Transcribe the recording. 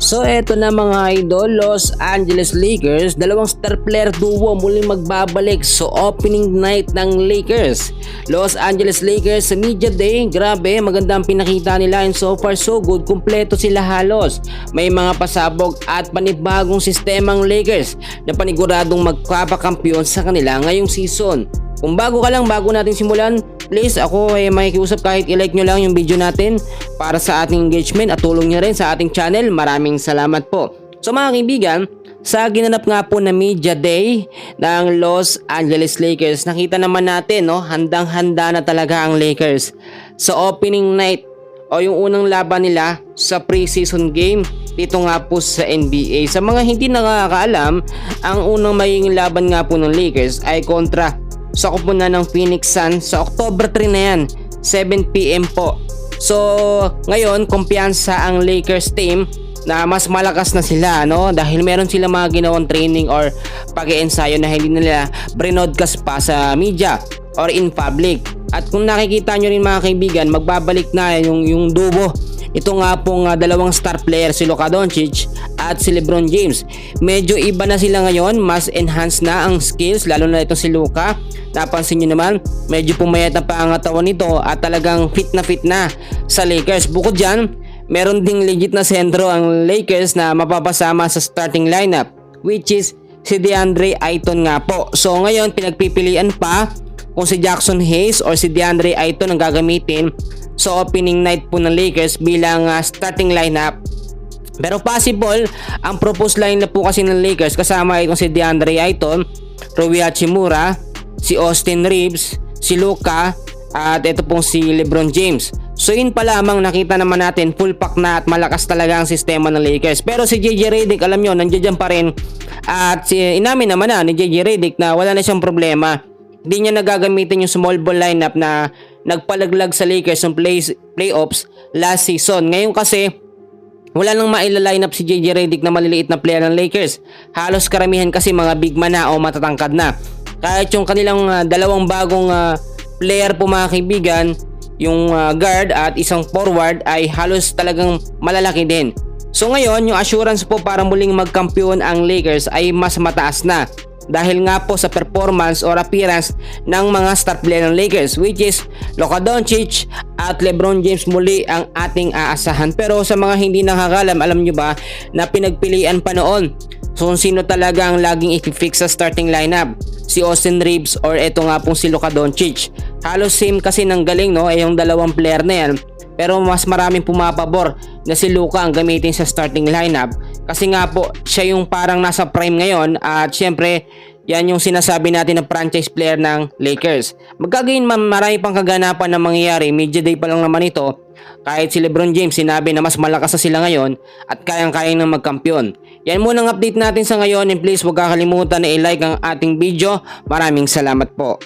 So eto na mga idol, Los Angeles Lakers, dalawang star player duo muling magbabalik sa opening night ng Lakers. Los Angeles Lakers sa Media Day, grabe maganda ang pinakita nila and so far so good, kumpleto sila halos. May mga pasabog at panibagong sistemang Lakers na paniguradong magpapakampiyon sa kanila ngayong season. Kung bago ka lang, bago natin simulan, please ako ay makikiusap kahit i-like nyo lang yung video natin para sa ating engagement at tulong nyo rin sa ating channel. Maraming salamat po. So mga kaibigan, sa ginanap nga po na Media Day ng Los Angeles Lakers, nakita naman natin handang-handa na talaga ang Lakers sa opening night o yung unang laban nila sa preseason game dito nga po sa NBA. Sa mga hindi nakakaalam, ang unang magiging laban nga po ng Lakers ay kontra sa koponan ng Phoenix Suns sa October 3 na yan, 7 PM po. So ngayon kumpiyansa ang Lakers team na mas malakas na sila dahil meron sila mga ginawang training or pag-iensayo na hindi nila broadcast pa sa media or in public. At kung nakikita nyo rin mga kaibigan, magbabalik na yung duo. Ito nga pong dalawang star player, si Luka Doncic at si LeBron James. Medyo iba na sila ngayon, mas enhanced na ang skills, lalo na itong si Luka. Napansin nyo naman, medyo pumayat na pangatawan nito at talagang fit na sa Lakers. Bukod dyan, meron ding legit na sentro ang Lakers na mapapasama sa starting lineup, which is si DeAndre Ayton nga po. So ngayon, pinagpipilian pa kung si Jackson Hayes or si DeAndre Ayton ang gagamitin sa opening night po ng Lakers bilang starting lineup. Pero possible, ang proposed lineup po kasi ng Lakers kasama itong si DeAndre Ayton, Rui Hachimura, si Austin Reeves, si Luka at ito pong si LeBron James. So yun pa lamang, nakita naman natin full pack na at malakas talaga ang sistema ng Lakers. Pero si JJ Redick, alam nyo, nandiyan pa rin. At inamin naman na ni JJ Redick na wala na siyang problema. Hindi niya nagagamitin yung small ball lineup na nagpalaglag sa Lakers ng playoffs last season. Ngayon kasi wala nang maila-line up si JJ Redick na maliliit na player ng Lakers. Halos karamihan kasi mga big man na o matatangkad na. Kahit yung kanilang dalawang bagong player po mga kaibigan, yung guard at isang forward ay halos talagang malalaki din. So ngayon, yung assurance po para muling magkampiyon ang Lakers ay mas mataas na. Dahil nga po sa performance or appearance ng mga star player ng Lakers, which is Luka Doncic at LeBron James muli ang ating aasahan. Pero sa mga hindi nakakalam, alam nyo ba na pinagpilian pa noon kung sino talaga ang laging i-fix sa starting lineup? Si Austin Reeves or eto nga pong si Luka Doncic. Halos same kasi ng galing yung dalawang player na yan. Pero mas maraming pumapabor na si Luka ang gamitin sa starting lineup kasi nga po siya yung parang nasa prime ngayon at syempre yan yung sinasabi natin na franchise player ng Lakers. Magkagayon marami pang kaganapan na mangyayari, Media Day pa lang naman ito. Kahit si LeBron James sinabi na mas malakas na sila ngayon at kayang-kayang ng magkampiyon. Yan muna ang update natin sa ngayon and please huwag kakalimutan na i-like ang ating video. Maraming salamat po.